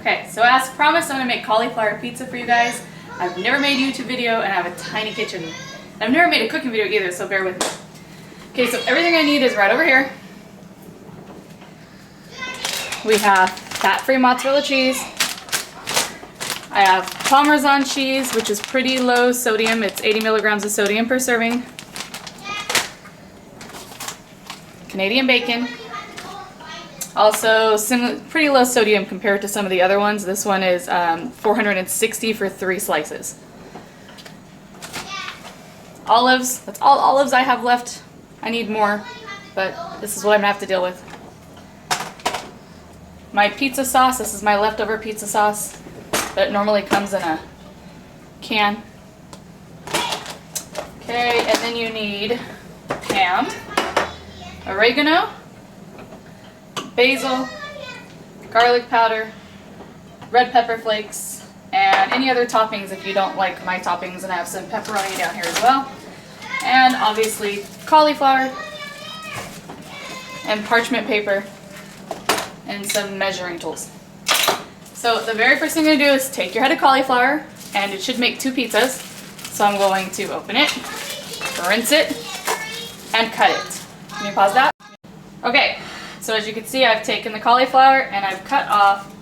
Okay, so as promised, I'm gonna make cauliflower pizza for you guys. I've never made a YouTube video and I have a tiny kitchen. And I've never made a cooking video either, so bear with me. Okay, so everything I need is right over here. We have fat-free mozzarella cheese. I have Parmesan cheese, which is pretty low sodium. It's 80 milligrams of sodium per serving. Canadian bacon. Also, pretty low sodium compared to some of the other ones. This one is 460 for 3 slices. Olives. That's all olives I have left. I need more, but this is what I'm gonna have to deal with. My pizza sauce. This is my leftover pizza sauce that normally comes in a can. Okay, and then you need ham, oregano, basil, garlic powder, red pepper flakes, and any other toppings if you don't like my toppings, and I have some pepperoni down here as well. And obviously cauliflower and parchment paper and some measuring tools. So the very first thing you're going to do is take your head of cauliflower, and it should make 2 pizzas. So I'm going to open it, rinse it, and cut it. Can you pause that? Okay. So as you can see, I've taken the cauliflower and I've cut off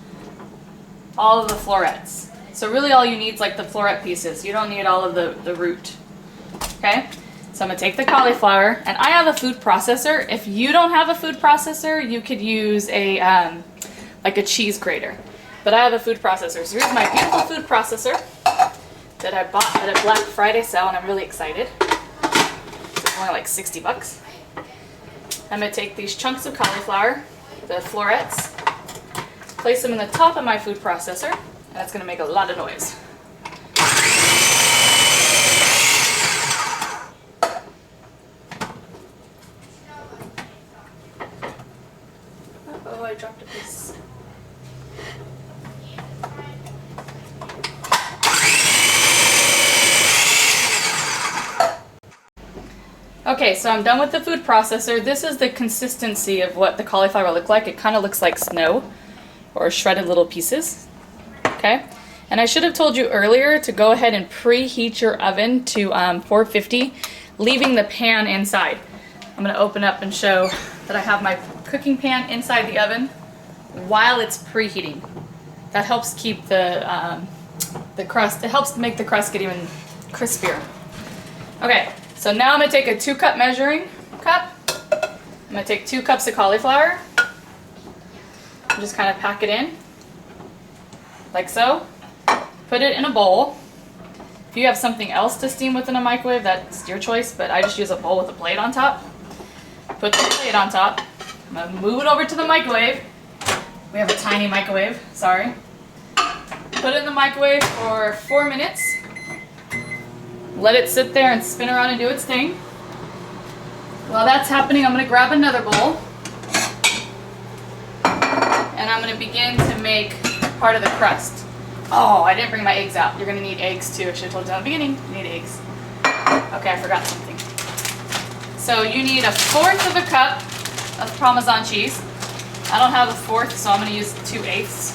all of the florets. So really all you need is like the floret pieces. You don't need all of the root. Okay? So I'm going to take the cauliflower, and I have a food processor. If you don't have a food processor, you could use a like a cheese grater. But I have a food processor. So here's my beautiful food processor that I bought at a Black Friday sale, and I'm really excited. It's only like 60 bucks. I'm going to take these chunks of cauliflower, the florets, place them in the top of my food processor, and that's going to make a lot of noise. Uh-oh, I dropped a piece. Okay, so I'm done with the food processor. This is the consistency of what the cauliflower looked like. It kind of looks like snow or shredded little pieces. Okay, and I should have told you earlier to go ahead and preheat your oven to 450, leaving the pan inside. I'm going to open up and show that I have my cooking pan inside the oven while it's preheating. That helps keep the crust. It helps make the crust get even crispier. Okay. So now I'm going to take a 2-cup measuring cup. I'm going to take 2 cups of cauliflower. And just kind of pack it in, like so. Put it in a bowl. If you have something else to steam with in a microwave, that's your choice, but I just use a bowl with a plate on top. Put the plate on top. I'm going to move it over to the microwave. We have a tiny microwave, sorry. Put it in the microwave for 4 minutes. Let it sit there and spin around and do its thing. While that's happening, I'm going to grab another bowl. And I'm going to begin to make part of the crust. Oh, I didn't bring my eggs out. You're going to need eggs too. I should have told you at the beginning. You need eggs. Okay, I forgot something. So you need 1/4 of a cup of Parmesan cheese. I don't have 1/4, so I'm going to use 2/8.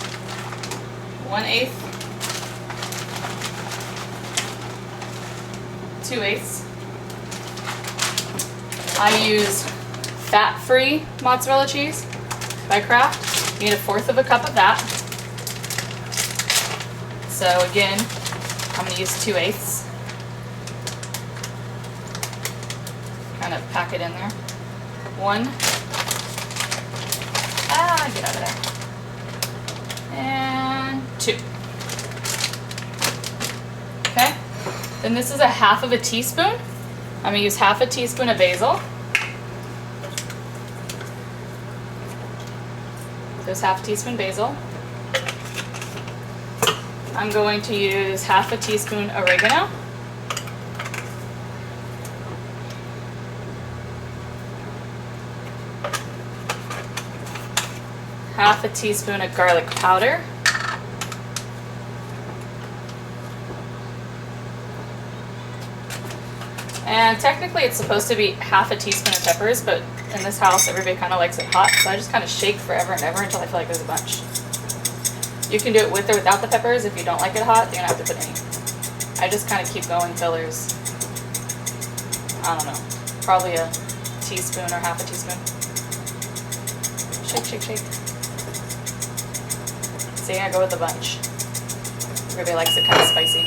1/8. 2/8. I use fat-free mozzarella cheese by Kraft. You need 1/4 of a cup of that. So again, I'm going to use 2/8. Kind of pack it in there. 1. Get out of there. And 2. Okay. Then this is 1/2 of a teaspoon. I'm going to use 1/2 a teaspoon of basil. There's 1/2 teaspoon basil. I'm going to use 1/2 a teaspoon oregano. Half a teaspoon of garlic powder. And technically it's supposed to be 1/2 a teaspoon of peppers, but in this house everybody kind of likes it hot, so I just kind of shake forever and ever until I feel like there's a bunch. You can do it with or without the peppers. If you don't like it hot, you're gonna have to put any. I just kind of keep going till there's, I don't know, probably a teaspoon or half a teaspoon. Shake, shake, shake. See, I go with a bunch. Everybody likes it kind of spicy.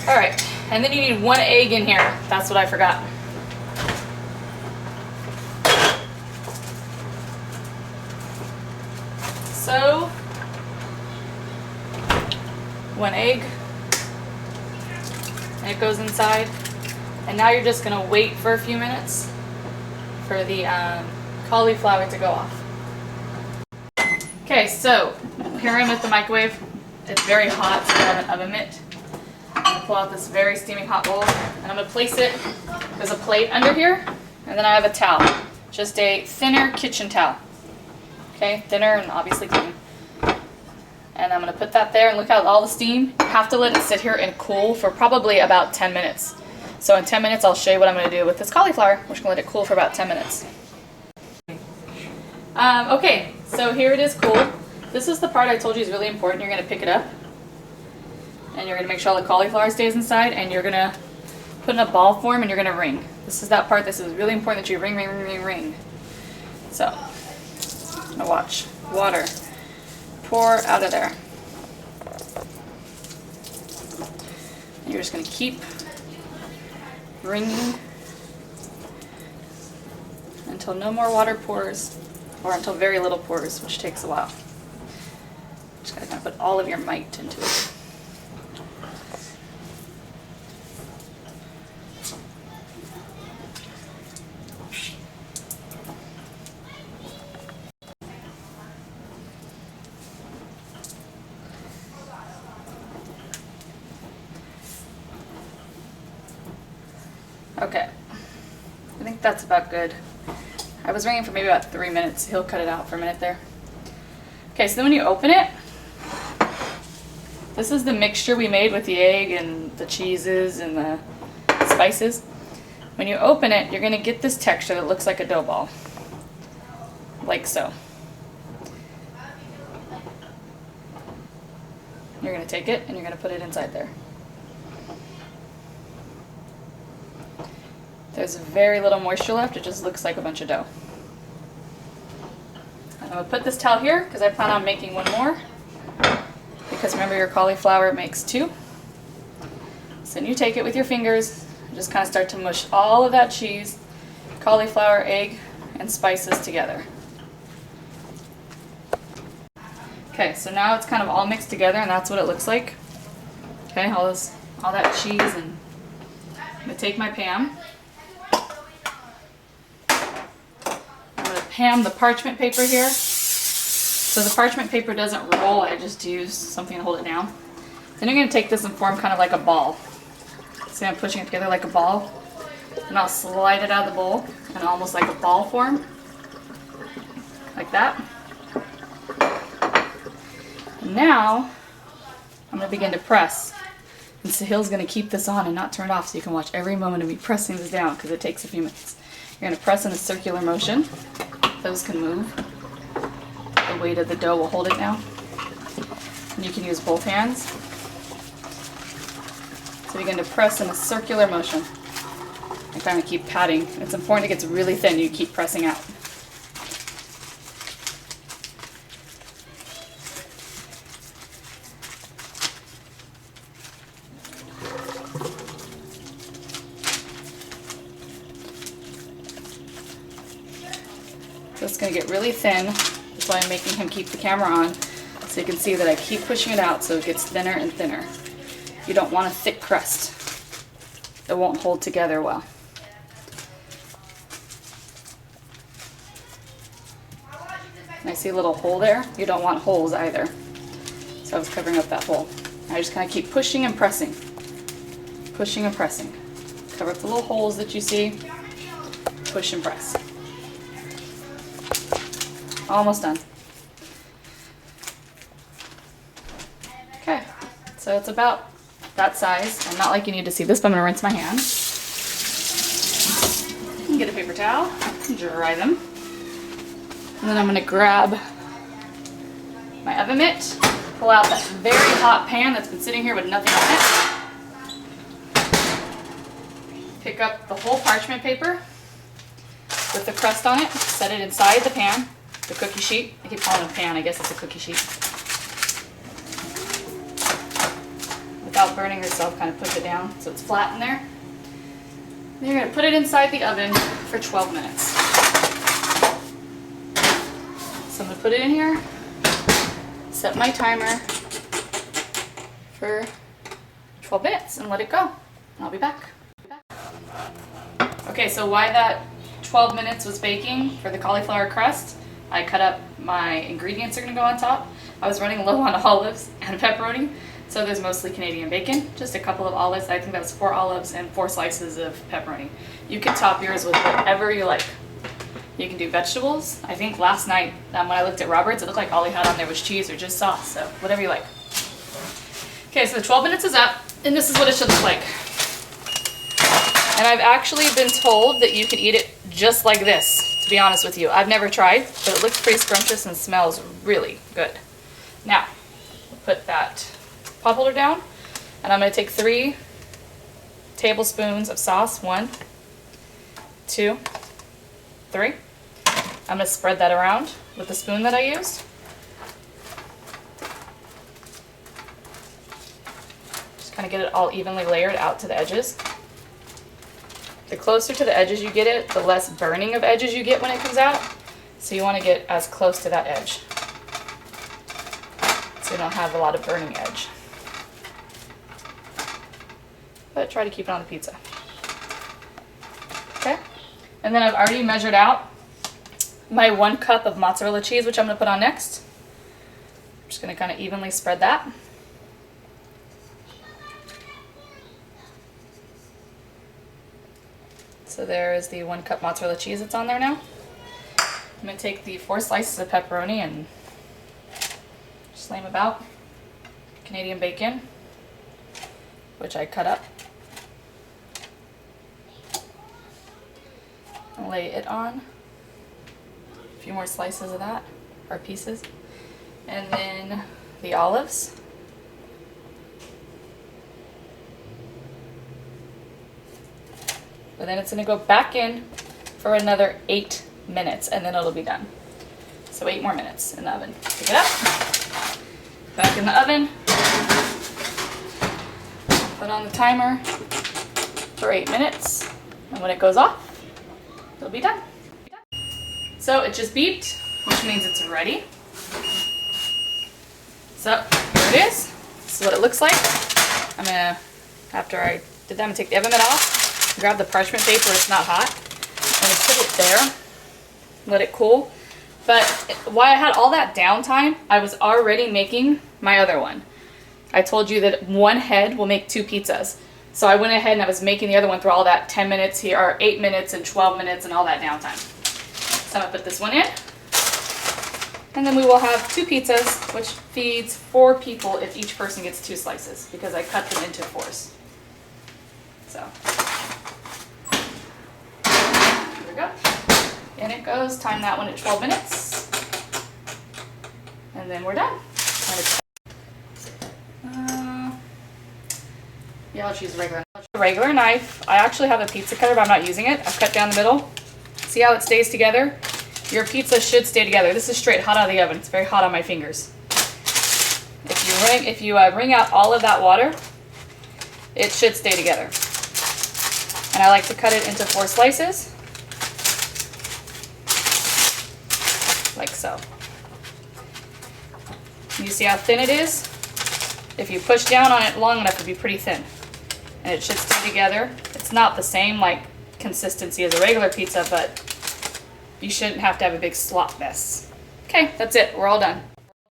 All right, and then you need 1 egg in here. That's what I forgot. So, 1 egg. And it goes inside. And now you're just gonna wait for a few minutes for the cauliflower to go off. Okay, so here I'm at the microwave. It's very hot, so I have an oven mitt. I'm gonna pull out this very steaming hot bowl, and I'm gonna place it. There's a plate under here, and then I have a towel, just a thinner kitchen towel. Okay, thinner and obviously clean. And I'm gonna put that there, and look at all the steam. You have to let it sit here and cool for probably about 10 minutes. So in 10 minutes, I'll show you what I'm gonna do with this cauliflower. We're just gonna let it cool for about 10 minutes. Okay, so here it is cool. This is the part I told you is really important. You're gonna pick it up, and you're gonna make sure all the cauliflower stays inside, and you're gonna put in a ball form, and you're gonna ring. This is that part. This is really important that you ring, ring, ring, ring, ring. So, now watch. Water. Pour out of there. And you're just gonna keep ringing until no more water pours, or until very little pours, which takes a while. Just gotta kind of put all of your might into it. Okay, I think that's about good. I was ringing for maybe about 3 minutes. He'll cut it out for a minute there. Okay, so then when you open it, this is the mixture we made with the egg and the cheeses and the spices. When you open it, you're gonna get this texture that looks like a dough ball, like so. You're gonna take it and you're gonna put it inside there. There's very little moisture left. It just looks like a bunch of dough. I'm gonna put this towel here because I plan on making one more. Because remember, your cauliflower makes 2. So then you take it with your fingers and just kind of start to mush all of that cheese, cauliflower, egg, and spices together. Okay, so now it's kind of all mixed together, and that's what it looks like. Okay, all that cheese, and I'm gonna take my Pam. Ham the parchment paper here. So the parchment paper doesn't roll, I just use something to hold it down. Then you're going to take this and form kind of like a ball. See, I'm pushing it together like a ball. And I'll slide it out of the bowl and almost like a ball form. Like that. And now I'm going to begin to press. And Sahil's going to keep this on and not turn it off, so you can watch every moment of me pressing this down because it takes a few minutes. You're going to press in a circular motion. Those can move. The weight of the dough will hold it now. And you can use both hands. So begin to press in a circular motion. And kind of keep patting. It's important it gets really thin. You keep pressing out. So it's going to get really thin. That's why I'm making him keep the camera on, so you can see that I keep pushing it out so it gets thinner and thinner. You don't want a thick crust. It won't hold together well. And I see a little hole there. You don't want holes either. So I was covering up that hole. I just kind of keep pushing and pressing. Pushing and pressing. Cover up the little holes that you see. Push and press. Almost done. Okay, so it's about that size. I'm not like you need to see this, but I'm going to rinse my hands. Get a paper towel, dry them. And then I'm going to grab my oven grab a mitt, pull out that very hot pan that's been sitting here with nothing on it. Pick up the whole parchment paper with the crust on it, set it inside the pan, the cookie sheet. I keep calling it a pan, I guess it's a cookie sheet. Without burning yourself, kind of push it down so it's flat in there. Then you're going to put it inside the oven for 12 minutes. So I'm going to put it in here, set my timer for 12 minutes and let it go. And I'll be back. Okay, so why that 12 minutes was baking for the cauliflower crust, I cut up my ingredients are going to go on top. I was running low on olives and pepperoni, so there's mostly Canadian bacon, just a couple of olives. I think that was 4 olives and 4 slices of pepperoni. You can top yours with whatever you like. You can do vegetables. I think last night when I looked at Robert's, it looked like all he had on there was cheese or just sauce, so whatever you like. Okay, so the 12 minutes is up, and this is what it should look like. And I've actually been told that you can eat it just like this, to be honest with you. I've never tried, but it looks pretty scrumptious and smells really good. Now, put that pot holder down, and I'm going to take 3 tablespoons of sauce. 1, 2, 3. I'm going to spread that around with the spoon that I used. Just kind of get it all evenly layered out to the edges. The closer to the edges you get it, the less burning of edges you get when it comes out. So you want to get as close to that edge, so you don't have a lot of burning edge. But try to keep it on the pizza. Okay, and then I've already measured out my 1 cup of mozzarella cheese, which I'm going to put on next. I'm just going to kind of evenly spread that. So there is the 1 cup mozzarella cheese that's on there now. I'm going to take the 4 slices of pepperoni and just lay them about. Canadian bacon, which I cut up. I'll lay it on. A few more slices of that, or pieces. And then the olives. But then it's going to go back in for another 8 minutes, and then it'll be done. So 8 more minutes in the oven. Pick it up, back in the oven, put on the timer for 8 minutes, and when it goes off, it'll be done. So it just beeped, which means it's ready. So here it is. This is what it looks like. I'm going to, after I did that, I'm going to take the oven mitt off. Grab the parchment paper, it's not hot, and put it there, let it cool. But while I had all that downtime, I was already making my other one. I told you that 1 head will make 2 pizzas. So I went ahead and I was making the other one through all that 10 minutes here, or 8 minutes and 12 minutes and all that downtime. So I'm going to put this one in, and then we will have 2 pizzas, which feeds 4 people if each person gets 2 slices, because I cut them into 4s. So. Go. In it goes. Time that one at 12 minutes. And then we're done. Yeah, I'll choose a regular knife. I actually have a pizza cutter, but I'm not using it. I've cut down the middle. See how it stays together? Your pizza should stay together. This is straight hot out of the oven. It's very hot on my fingers. If you wring out all of that water, it should stay together. And I like to cut it into 4 slices. Like so. You see how thin it is? If you push down on it long enough, it'll be pretty thin. And it should stay together. It's not the same like consistency as a regular pizza, but you shouldn't have to have a big slop mess. Okay, that's it. We're all done.